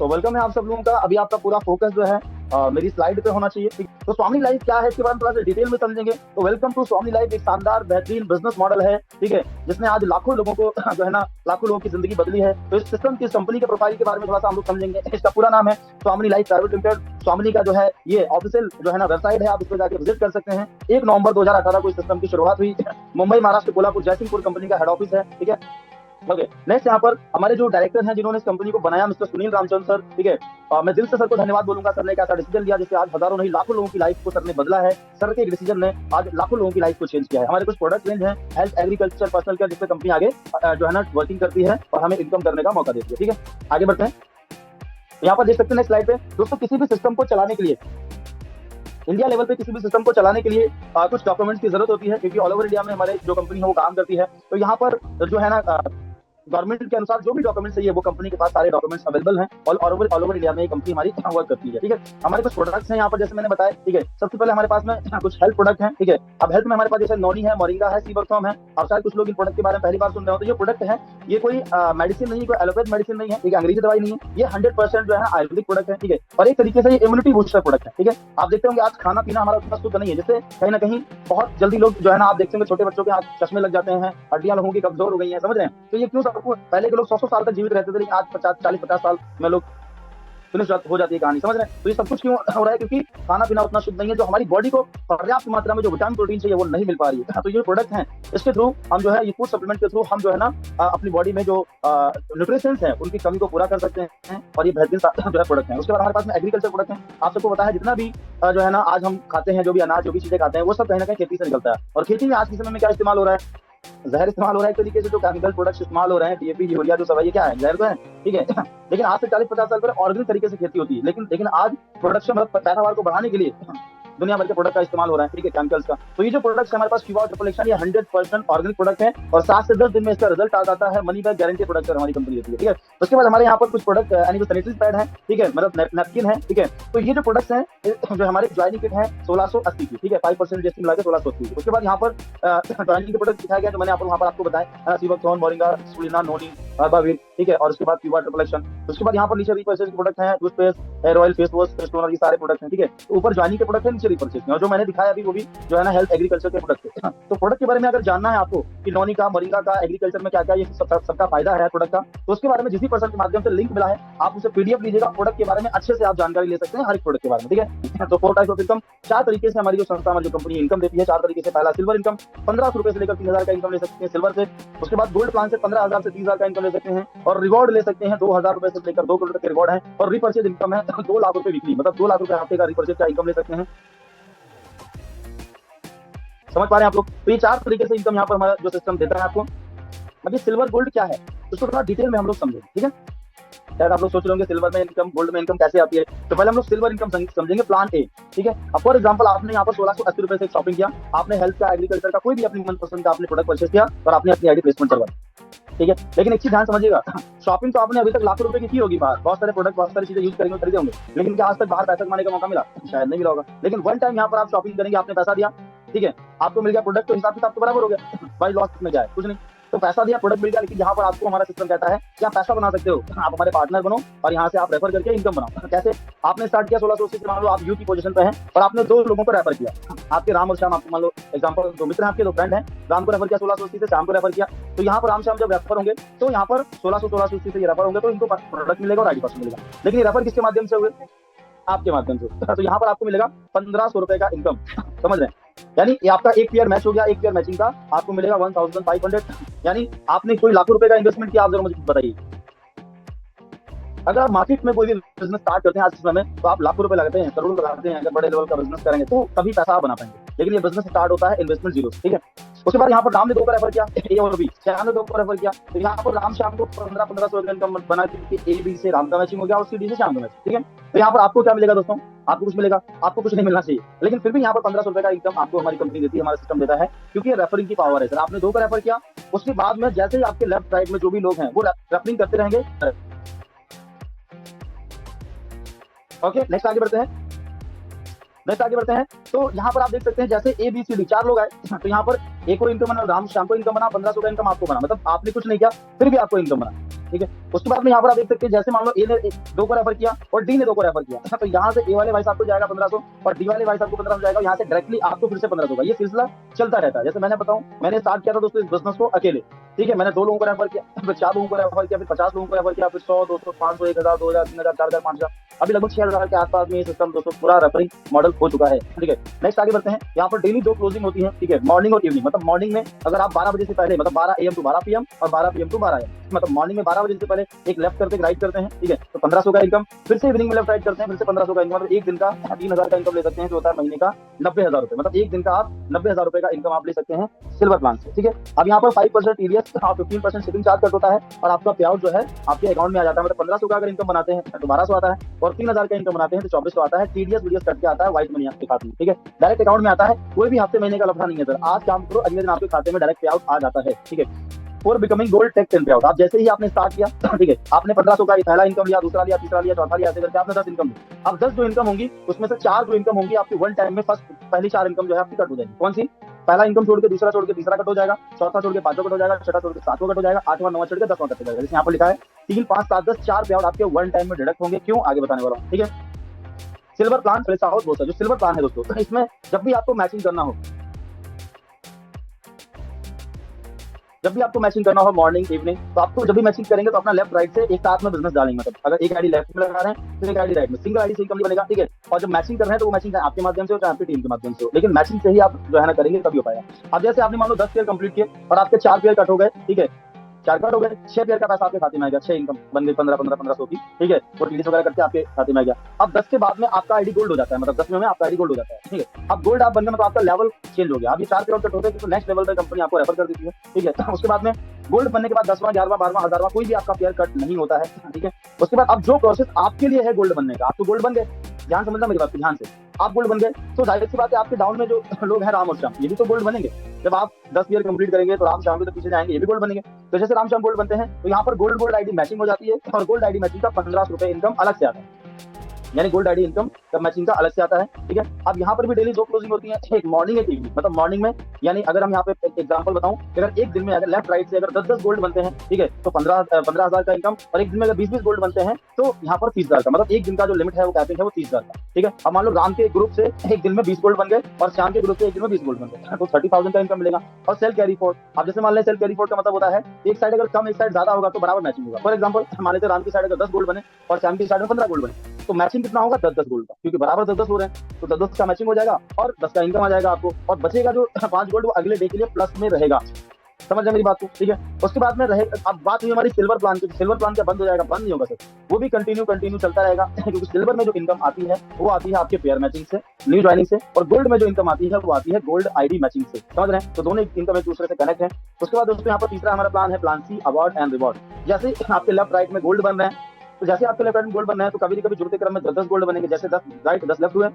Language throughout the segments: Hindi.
तो वेलकम है आप सब लोगों का। अभी आपका पूरा फोकस जो है मेरी स्लाइड पे होना चाहिए। ठीक, तो स्वामी लाइफ क्या है इसके बारे में थोड़ा सा डिटेल में समझेंगे। तो वेलकम टू स्वामी लाइफ, एक शानदार बेहतरीन बिजनेस मॉडल है, ठीक है, जिसने आज लाखों लोगों को जो है ना, लाखों लोगों की जिंदगी बदली है। तो इस सिस्टम की, इस कंपनी के प्रोफाइल के बारे में थोड़ा सा हम लोग समझेंगे। इसका पूरा नाम है स्वामी लाइफ प्राइवेट लिमिटेड। स्वामी का जो है ये ऑफिशियल जो है ना वेबसाइट है, आप इस पर जाकर विजिट कर सकते हैं। 1 नवंबर 2018 को इस सिस्टम की शुरुआत हुई। मुंबई, महाराष्ट्र, कोल्हापुर, जयसिंहपुर कंपनी का हेड ऑफिस है। ठीक है, ओके। नेक्स्ट यहाँ पर हमारे जो डायरेक्टर हैं जिन्होंने इस कंपनी को बनाया, मिस्टर सुनील रामचंद्र सर। ठीक है, मैं दिल से सर को धन्यवाद बोलूंगा। सर ने एक ऐसा डिसीजन लिया जिससे आज हजारों नहीं लाखों लोगों की लाइफ को सर ने बदला है। सर के एक डिसीजन ने आज लाखों लोगों की लाइफ को चेंज किया है। हमारे कुछ प्रोडक्ट रेंज है, हेल्थ, एग्रीकल्चर, पर्सनल केयर, जिससे कंपनी आगे जो है ना वर्किंग करती है और हमें इनकम करने का मौका देती है। ठीक है, आगे बढ़ते हैं। यहाँ पर देख सकते हैं नेक्स्ट स्लाइड पे दोस्तों, किसी भी सिस्टम को चलाने के लिए, इंडिया लेवल पे किसी भी सिस्टम को चलाने के लिए कुछ डॉक्यूमेंट्स की जरूरत होती है, क्योंकि ऑल ओवर इंडिया में हमारे जो कंपनी है वो काम करती है। तो यहाँ पर जो है ना गवर्नमेंट के अनुसार जो भी डॉक्यूमेंट्स चाहिए वो कंपनी के पास सारे डॉक्यूमेंट्स अवेलेबल हैं। ऑल ओवर इंडिया में ये कंपनी हमारी वर्क करती है। ठीक है, हमारे कुछ प्रोडक्ट्स हैं यहाँ पर, जैसे मैंने बताया। ठीक है, सबसे पहले हमारे पास में कुछ हेल्थ प्रोडक्ट हैं। ठीक है, अब हेल्थ में हमारे पास जैसे नोनी है, मोरिंगा है, सीबरथॉर्म है। अब शायद कुछ लोग इन प्रोडक्ट के बारे में पहली बार सुन रहे हो। तो ये प्रोडक्ट है, ये कोई मेडिसिन नहीं, कोई एलोपैथ मेडिसिन नहीं है, एक अंग्रेजी दवाई नहीं है, ये 100% जो है आयुर्वेदिक प्रोडक्ट है। ठीक है, और एक तरीके से ये इम्यूनिटी बूस्टर प्रोडक्ट है। ठीक है, आप देखते होंगे आज खाना पीना हमारा उतना शुद्ध नहीं है, जिससे कहीं ना कहीं बहुत जल्दी लोग जो है ना, आप देखते होंगे छोटे बच्चों के हाथ चश्मे लग जाते हैं, हड्डियां लोगों की कमजोर हो गई हैं, समझ रहे हैं। तो ये क्यों सबको, पहले के लोग 100 साल तक जीवित रहते थे, लेकिन आज 40-50 साल में लोग फिनिश हो जाती है कहानी, समझ रहे हैं। तो ये सब कुछ क्यों हो रहा है? क्योंकि खाना पीना उतना शुद्ध नहीं है, जो हमारी बॉडी को पर्याप्त मात्रा में जो विटामिन प्रोटीन चाहिए वो नहीं मिल पा रही है। तो ये प्रोडक्ट हैं, इसके थ्रू हम जो है, ये फूड सप्लीमेंट के थ्रू हम जो है ना अपनी बॉडी में जो न्यूट्रिशंस है उनकी कमी को पूरा कर सकते हैं, और ये बेहतरीन जो है प्रोडक्ट है। उसके बाद हमारे पास में एग्रीकल्चर प्रोडक्ट है। आप सबको पता है जितना भी जो है ना आज हम खाते हैं, जो भी अनाज, जो भी चीजें खाते हैं, वो सब कहीं ना कहीं खेती से निकलता है। और खेती में आज के समय में क्या इस्तेमाल हो रहा है? जहर इस्तेमाल हो रहा है। एक तरीके से जो केमिकल प्रोडक्ट्स इस्तेमाल हो रहे हैं, डीएपी, यूरिया, जो सब है, ये क्या है? जहर तो है। ठीक है, लेकिन आज से 40-50 साल पहले ऑर्गेनिक तरीके से खेती होती है। लेकिन आज प्रोडक्शन, मतलब पैदावार को बढ़ाने के लिए दुनिया भर के प्रोडक्ट का इस्तेमाल हो रहा है। ठीक है, केमिकल्स का। तो ये जो प्रोडक्ट्स हमारे पास क्यूआर ट्रिपल एक्शन, ये 100% ऑर्गेनिक प्रोडक्ट है, और 7 से 10 दिन में इसका रिजल्ट आ जाता है। मनी बैक गारंटी प्रोडक्ट हमारी कंपनी देती है। ठीक है, उसके बाद हमारे यहाँ पर कुछ प्रोडक्ट यानी जो सैनिटरी पैड है, ठीक है, मतलब नैपकिन है। ठीक है, तो ये जो प्रोडक्ट्स हैं, जो हमारे ज्वाइनिंग किट है 1680 की। ठीक है, 5% जीएसटी मिला के 1680 की। उसके बाद यहाँ पर ज्वाइनिंग के प्रोडक्ट दिखाया गया, जो मैंने वहाँ पर आपको बताया, सीबकथॉर्न, मोरिंगा, स्पुलिना, नोनी, अर्बाविर। ठीक है, और उसके बाद क्यूआर ट्रिपल एक्शन। उसके बाद यहाँ पर नीचे रिपर्चेज के प्रोडक्ट हैं, toothpaste, hair oil, face wash, face toner, ये सारे प्रोडक्ट हैं। ठीक है, तो ऊपर ज्वाइनिंग के प्रोडक्ट है, नीचे रिपर्चेज में, और जो मैंने दिखाया अभी वो भी जो है ना हेल्थ एग्रीकल्चर के प्रोडक्ट है। तो प्रोडक्ट के बारे में अगर जानना है आपको कि नोनी का, मोरिंगा का, एग्रीकल्चर में क्या क्या ये सबका फायदा है प्रोडक्ट का, तो उसके बारे में जिस भी पर्सन के माध्यम से लिंक मिला है, आप उसे पीडीएफ लीजिएगा, प्रोडक्ट के बारे में अच्छे से आप जानकारी ले सकते हैं, हर एक प्रोडक्ट के बारे में। ठीक है, तो 4 टाइप ऑफ इनकम, 4 तरीके से हमारी जो संस्था, हमारी जो कंपनी इनकम देती है, 4 तरीके से। पहला सिल्वर इनकम, 1500 रुपए से लेकर 3000 का इनकम ले सकते हैं सिल्वर से। उसके बाद गोल्ड प्लान से 15,000 से 30,000 का इनकम ले सकते हैं, और रिवॉर्ड ले सकते हैं 2000 रुपए से लेकर 2 करोड़ तक के रिवॉर्ड है। और रिपर्चेज इनकम है 2 लाख रुपए वीकली, मतलब 2 लाख रुपए हफ्ते का रिपर्चेज का इनकम ले सकते हैं। समझ पा रहे हैं आप लोग? तो ये 4 तरीके से इनकम यहाँ पर हमारा जो सिस्टम देता है आपको। अभी सिल्वर गोल्ड क्या है, उसको थोड़ा डिटेल में हम लोग समझेंगे। ठीक है, शायद आप लोग सोच रहे होंगे सिल्वर में इनकम, गोल्ड में इनकम कैसे आती है। तो पहले हम लोग सिल्वर इनकम समझेंगे, प्लान ए। ठीक है, अब फॉर एग्जांपल आपने यहाँ पर 1680 रुपए से शॉपिंग किया, आपने हेल्थ का, एग्रीकल्चर का, कोई भी अपनी मनपसंद का आपने प्रोडक्ट परचेज किया, और आपने अपनी आईडी प्लेसमेंट करवाई। ठीक है, लेकिन एक चीज ध्यान समझिएगा, शॉपिंग तो आपने अभी तक लाखों रुपए की होगी बाहर, बहुत सारे प्रोडक्ट, बहुत सारी चीजें यूज करेंगे, खरीदे होंगे, लेकिन क्या आज तक बाहर पैसा कमाने का मौका मिला? शायद नहीं मिला होगा। लेकिन वन टाइम यहाँ पर आप शॉपिंग करेंगे, आपने पैसा दिया, ठीक है, आपको मिल गया प्रोडक्ट, तो हिसाब किताब तो बराबर हो गया, भाई लॉस में जाए कुछ नहीं। तो पैसा दिया, प्रोडक्ट मिल गया, लेकिन यहाँ पर आपको हमारा सिस्टम कहता है कि आप पैसा बना सकते हो, आप हमारे पार्टनर बनो, और यहाँ से आप रेफर करके इनकम बनाओ। कैसे? आपने स्टार्ट किया 1680 से, मान लो आप यू की पोजीशन पे हैं, और आपने 2 लोगों को रेफर किया, आपके राम और श्याम, आपको मान लो एग्जांपल 2 मित्र हैं आपके, 2 फ्रेंड हैं, राम को रेफर किया 1680 से, श्याम को रेफर किया। तो यहाँ पर राम श्याम जब रेफर होंगे, तो यहाँ पर 1680 से ये रेफर होंगे, तो इनको प्रोडक्ट मिलेगा और आईडी पास मिलेगा। लेकिन ये रेफर किसके माध्यम से हुए? आपके माध्यम से। तो यहाँ पर आपको मिलेगा 1500 रुपए का इनकम, समझ रहे हैं? यानी ये आपका एक पेयर मैच हो गया, एक पेयर मैचिंग का आपको मिलेगा 1500। यानी आपने कोई लाखों रुपए का इन्वेस्टमेंट किया, आप जरा मुझे बताइए। अगर आप मार्केट में कोई भी बिजनेस स्टार्ट करते हैं आज के समय में, तो आप लाखों रुपए लगाते हैं, करोड़ों लगाते हैं, अगर बड़े लेवल का बिजनेस करेंगे तो तभी पैसा आप बना पाएंगे। लेकिन ये बिजनेस स्टार्ट होता है इन्वेस्टमेंट जीरो। ठीक है, उसके बाद यहाँ पर राम ने 2 का रेफर किया, ए और बी, श्याम ने 2 को रेफर किया, तो यहाँ पर राम श्याम को 1500 का इनकम बना, क्योंकि ए बी से राम का मैचिंग हो गया और सी डी से श्याम का मैचिंग। ठीक है, तो यहाँ पर आपको क्या मिलेगा दोस्तों? आपको कुछ मिलेगा? आपको कुछ नहीं मिलना चाहिए, लेकिन फिर भी यहाँ पर 1500 रुपए का इनकम आपको हमारी कंपनी देती है, हमारा सिस्टम देता है, क्योंकि रेफरिंग की पावर है। सर आपने 2 का रेफर किया, उसके बाद में जैसे ही आपके लेफ्ट राइट में जो भी लोग हैं वो रेफरिंग करते रहेंगे। ओके, नेक्स्ट आगे बढ़ते हैं। तो यहाँ पर आप देख सकते हैं जैसे ए बी सी डी 4 लोग आए, तो यहाँ पर एक को इनकम बना, राम श्याम को इनकम बना, 1500 का इनकम आपको बना, मतलब आपने कुछ नहीं किया फिर भी आपको इनकम बना। ठीक है, उसके बाद में यहाँ पर आप देख सकते हैं, जैसे मान लो ए ने 2 को रेफर किया और डी ने 2 को रेफर किया, तो यहाँ से ए वाले भाई साहब को जाएगा 1500 और डी वाले भाई साहब को 1500 जाएगा, यहाँ से डायरेक्टली आपको फिर से 1500 होगा। ये सिलसिला चलता रहता है। जैसे मैंने बताऊं, मैंने स्टार्ट किया था दोस्तों इस बिजनेस को अकेले, ठीक है, मैंने 2 लोगों को रेफर किया, फिर 4 लोगों को रेफर किया, फिर 50 लोगों को रेफर किया, फिर 100, 200, 500, 1000, 2000, 3000, 4000, 5000, अभी लगभग 6000 के आसपास में ये सिस्टम दोस्तों पूरा रेफरिंग मॉडल हो चुका है, ठीक है। नेक्स्ट आगे बढ़ते हैं। यहाँ पर डेली 2 क्लोजिंग होती है, ठीक है, मॉर्निंग और इवनिंग। मतलब मॉर्निंग में अगर आप 12 बजे से पहले, मतलब 12 AM टू 12 PM और 12 PM टू 12 AM, मतलब मॉर्निंग में 12 बजे से पहले एक लेफ्ट करते एक राइट करते हैं, ठीक है, तो 1500 का इनकम, फिर से इवनिंग में लेफ्ट राइट करते हैं, फिर से 1500 का इनकम, मतलब एक दिन का 3000 का इनकम ले सकते हैं, जो होता है महीने का 90,000 रुपए। मतलब एक दिन का आप 90,000 रुपए का इनकम आप ले सकते हैं सिल्वर प्लान से, ठीक है। अब यहाँ पर 5% TDS और 15% शिपिंग चार्ज कट होता है और आपका पे आउट जो है आपके अकाउंट में आ जाता है। मतलब 1500 का अगर इनकम बनाते हैं तो 1200 आता है और 3000 का इनकम बनाते हैं तो 2400 आता है। TDS वीडीएस कट के आता है, व्हाइट मनी आपके खाते में, ठीक है, डायरेक्ट अकाउंट में आता है। कोई भी हफ्ते महीने का लफड़ा नहीं है सर, आज काम करो अगले दिन आपके खाते में डायरेक्ट पे आउट आ जाता है, ठीक है। फॉर बिकमिंग गोल्ड टेक 10 पे आउट, आप जैसे ही आपने स्टार्ट किया, ठीक है, आपने 1500 का पहला इनकम लिया, दूसरा लिया, तीसरा लिया, चौथा लिया, ऐसे करके आपने 10 इनकम ली। अब 10 जो इनकम होंगी उसमें से 4 जो इनकम होंगी आपकी वन टाइम में पहली 4 इनकम जो है आपकी कट हो जाएगी। कौन सी? पहला इनकम छोड़ के दूसरा छोड़ के तीसरा कट हो जाएगा, चौथा छोड़ के पांचवा कट हो जाएगा, छठा छोड़ के सातवां कट हो जाएगा, आठवां नौवां छोड़ के 10वां कट हो जाएगा। जैसे यहाँ पर लिखा है 3, 5, 7, 10 4 पे आउट आपके वन टाइम में डिडक्ट होंगे। क्यों, आगे बताने वाला हूँ, ठीक है। सिल्वर प्लान प्लेस हाउस दोस्तों, जो सिल्वर प्लान है दोस्तों, इसमें जब भी आपको मैचिंग करना हो, जब भी आपको मैचिंग करना हो मॉर्निंग इवनिंग, तो आपको जब भी मैचिंग करेंगे तो अपना लेफ्ट राइट से एक साथ में बिजनेस डालेंगे। मतलब अगर एक आईडी लेफ्ट में लगा रहे हैं तो एक आईडी राइट में, सिंगल आईडी से इनकम बनेगा, ठीक है। और जब मैचिंग कर रहे हैं तो वो मैचिंग आपके माध्यम से हो चाहे आपकी टीम के माध्यम से हो, लेकिन मैचिंग से ही आप जो है ना करेंगे तभी हो पाएगा। अब जैसे आपने मान लो 10 पेयर कंप्लीट किए और आपके 4 पेयर कट हो गए, ठीक है, 4 कट हो गए, 6 पेयर का पैसा आपके खाते में आ गया, 6 इनकम बन गई 1500 की, ठीक है, और TDS वगैरह करके आपके खाते में आ गया। अब 10 के बाद में आपका आईडी गोल्ड हो जाता है, मतलब 10 में आपका आईडी गोल्ड हो जाता है, ठीक है। अब गोल्ड आप बन गए मतलब आपका लेवल चेंज हो गया। अब ये 4 पेयर कट होते हैं तो नेक्स्ट लेवल पे कंपनी आपको रेफर कर देती है, ठीक है। उसके बाद में गोल्ड बनने के बाद 10वां, 11वां, 12वां, 1000वां कोई भी आपका पेयर कट नहीं होता है, ठीक है। उसके बाद अब जो प्रोसेस आपके लिए है गोल्ड बनने का, आप तो गोल्ड बन गए, ध्यान समझना मेरी बात को, ध्यान से, आप गोल्ड बन गए तो जाहिर सी बात है आपके डाउन में जो लोग हैं राम और श्याम, ये भी तो गोल्ड बनेंगे। जब आप 10 ईयर कंप्लीट करेंगे तो राम श्याम भी तो पीछे जाएंगे, ये भी गोल्ड बनेंगे। तो जैसे राम श्याम गोल्ड बनते हैं तो यहाँ पर गोल्ड गोल्ड आईडी मैचिंग हो जाती है और गोल्ड आईडी मैचिंग का 1500 रुपए इनकम अलग से आता है, यानी गोल्ड आईडी इनकम का मैचिंग का अलग से आता है, ठीक है। अब यहाँ पर भी डेली 2 क्लोजिंग होती है, एक मॉर्निंग एक इवनिंग। मतलब मॉर्निंग में यानी अगर हम यहाँ पे एक एग्जांपल बताऊं, अगर एक दिन में अगर लेफ्ट राइट से अगर 10-10 गोल्ड बनते हैं, ठीक है, तो 15,000 का इनकम, और एक दिन में अगर 20-20 गोल्ड बनते हैं तो यहाँ पर 30,000 का, मतलब एक दिन का जो लिमिट है वो कैपिंग है वो 30,000 का, ठीक है। अब मान लो राम के ग्रुप से एक दिन में 20 गोल्ड बन गए और श्याम के ग्रुप से एक दिन में 20 गोल्ड बन गए तो 30,000 का इनकम मिलेगा। और सेल कैरी फॉर्ड, अब जैसे मान लें सेल कैरी फॉर्ड का मतलब होता है एक साइड अगर कम एक साइड ज्यादा होगा तो बराबर मैचिंग होगा। फॉर एग्जाम्पल मान लेते राम की साइड अगर 10 गोल्ड बने और श्याम की साइड में 15 गोल्ड बने तो मैचिंग कितना होगा, 10-10 गोल्ड का, क्योंकि बराबर 10-10 हो रहे हैं तो 10-10 का मैचिंग हो जाएगा और 10 का इनकम आ जाएगा आपको, और बचेगा जो 5 गोल्ड वो अगले डे के लिए प्लस में रहेगा। समझ रहे मेरी बात को, ठीक है। उसके बाद में रहे, अब बात हुई हमारी सिल्वर प्लान की। सिल्वर प्लान क्या बंद हो जाएगा? बंद नहीं होगा सर, वो भी कंटिन्यू चलता रहेगा क्योंकि सिल्वर में जो इनकम आती है वो आती है आपके पेयर मैचिंग से, न्यू ज्वाइनिंग से, और गोल्ड में जो इनकम आती है वो आती है गोल्ड आईडी मैचिंग से। समझ रहे हैं? तो दोनों इनकम एक दूसरे से कनेक्ट है। उसके बाद दोस्तों यहाँ पर तीसरा हमारा प्लान है plan C, award and reward. जैसे आपके लेफ्ट राइट में गोल्ड बन रहे हैं, तो जैसे आपके लेफ्ट राइट में गोल्ड बन रहे हैं तो कभी कभी जुड़ते क्रम में 10-10 गोल्ड बनेंगे। जैसे 10 राइट 10 लेफ्ट हुए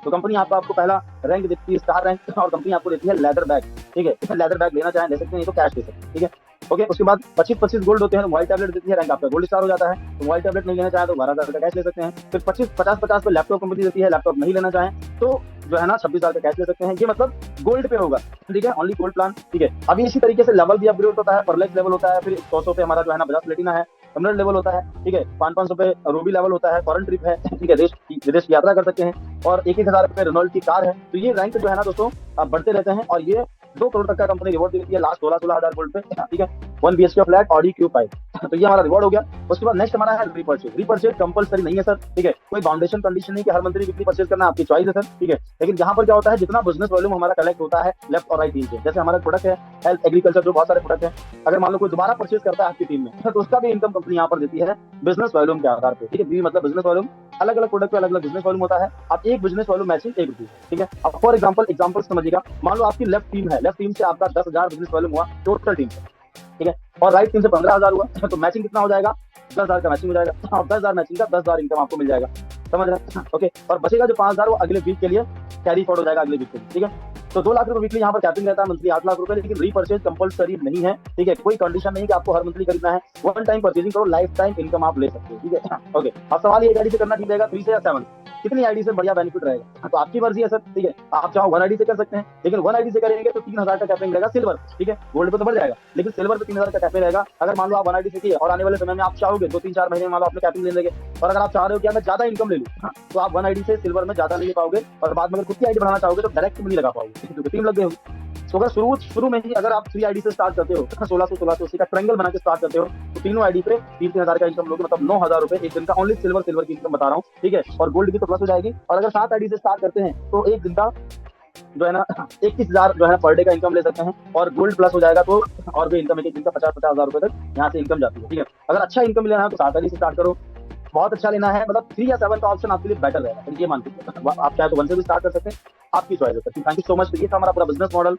तो कंपनी आपको पहला रैंक देती है स्टार रैंक, और कंपनी आपको देती है लेदर बैग, ठीक है। लेदर बैग लेना चाहें ले सकते हैं, नहीं तो कैश ले सकते हैं, ठीक है, ओके। उसके बाद 25-25 गोल्ड होते हैं तो मोबाइल टैबलेट देती है, रैंक आपका गोल्ड स्टार हो जाता है। तो मोबाइल टैबलेट नहीं लेना चाहे तो 12,000 का कैश ले सकते हैं। फिर 50-50 पे लैपटॉप कंपनी देती है, लैपटॉप नहीं लेना चाहें तो जो है ना 26,000 का कैश ले सकते हैं। ये मतलब गोल्ड पे होगा, ठीक है, ओनली गोल्ड प्लान, ठीक है। अभी इसी तरीके से लेवल भी अपग्रेड होता है, परलेक्स लेवल होता है, फिर 100 पे हमारा जो है ना बजाज प्लेटिना है, एमराल्ड लेवल होता है, ठीक है, 500 पे रूबी लेवल होता है, फॉरेन ट्रिप है, ठीक है, विदेश की यात्रा कर सकते हैं, और 1,000 पे रेनॉल्ट की कार है। तो ये रैंक जो है ना दोस्तों बढ़ते रहते हैं और ये 2 करोड़ तक का कंपनी रिवॉर्ड देती है लास्ट 16,000 गोल्ड पे, ठीक है। 1 BHK फ्लैट ऑडी Q5 तो ये हमारा रिवॉर्ड हो गया। उसके बाद नेक्स्ट हमारा है रीपर्चेज कंपलसरी नहीं है सर, ठीक है, कोई बाउंडेशन कंडीशन नहीं कि हर मंथली वीकली परचेज करना, आपकी चॉइस है सर, ठीक है। लेकिन यहाँ पर क्या होता है, जितना बिजनेस वॉल्यूम हमारा कलेक्ट होता है लेफ्ट और राइट टीम से, जैसे हमारा प्रोडक्ट है हेल्थ एग्रीकल्चर, जो बहुत सारे प्रोडक्ट है, अगर मान लो कोई दोबारा परचेज करता है आपकी टीम में तो उसका भी इनकम कंपनी यहाँ पर देती है बिजनेस वॉल्यूम के आधार पर, ठीक है। मतलब बिजनेस वॉल्यूम अलग अलग प्रोडक्ट पे अलग अलग बिजनेस वॉल्यूम होता है। अब एक बिजनेस वॉल्यूम मैचिंग 1 रुपये, ठीक है। अब फॉर एग्जाम्पल समझिएगा, मान लो आपकी लेफ्ट टीम है, लेफ्ट टीम से आपका 10,000 बिजनेस वॉल्यूम हुआ टोटल टीम से, ठीक है, और राइट टीम से 15,000 हुआ तो मैचिंग कितना हो जाएगा, 10,000 का मैचिंग हो जाएगा, और 10,000 मैचिंग का 10,000 इनकम आपको मिल जाएगा। समझ रहे हैं? ओके। और बचेगा जो 5,000 वो अगले वीक के लिए कैरी फॉरवर्ड हो जाएगा, अगले वीक के लिए, ठीक है। तो 2 लाख रुपए वीकली यहाँ पर कैपिंग रहता है, मंथली 8 लाख रुपए, लेकिन रीपर्चेज कंपलसरी नहीं है, ठीक है। कोई कंडीशन नहीं कि आपको हर मंथली खरीदना है, वन टाइम परचेजिंग करो, लाइफ टाइम इनकम आप ले सकते हो, ठीक है, ओके। अब सवाल ये गाड़ी से करना ठीक रहेगा 3 से या 7? कितनी आईडी से बढ़िया बेनिफिट रहेगा, तो आपकी मर्जी है सर। ठीक है, आप चाहो 1 आईडी से कर सकते हैं, लेकिन 1 आईडी से करेंगे तो 3000 का कैपिंग रहेगा सिल्वर। ठीक है, गोल्ड पे तो बढ़ जाएगा, लेकिन सिल्वर पे 3000 का कैपिंग रहेगा। अगर मान लो आप 1 आईडी से किए और आने वाले समय में आप चाहोगे 2-3-4 महीने में मान लो आपने कैपिंग ले लेंगे, और अगर आप चाह रहे हो कि मैं ज्यादा इनकम ले लूँ, तो आप 1 आईडी से सिल्वर में ज्यादा नहीं ले पाओगे, और बाद में अगर खुद की आईडी बनाना चाहोगे तो डायरेक्ट नहीं लगा पाओगे, क्योंकि टीम लग गई होगी। तो अगर शुरू में ही अगर आप 3 आईडी से स्टार्ट करते हो, 1600 का ट्रायंगल बना के स्टार्ट करते हो, तो तीनों आईडी पे 3-3000 का इनकम लोगे, मतलब 9000 रुपए एक दिन का ओनली सिल्वर की इनकम बता रहा हूँ। ठीक है, और गोल्ड की तो प्लस हो जाएगी। और अगर 7 आईडी से स्टार्ट करते हैं तो एक दिन का जो है ना 21,000 जो है पर डे का इनकम ले सकते हैं, और गोल्ड प्लस हो जाएगा तो और भी इनकम, एक दिन का 50,000 रुपए तक यहाँ से इनकम जाती है। ठीक है, अगर अच्छा इनकम लेना है तो 7 आईडी से स्टार्ट करो, बहुत अच्छा लेना है मतलब 3 या 7 का ऑप्शन आपके लिए बेटर रहेगा, ये मान के आप चाहे तो 1 से भी स्टार्ट कर सकते हैं, आपकी चॉइस है। Thank you so much. ये था हमारा पूरा बिजनेस मॉडल।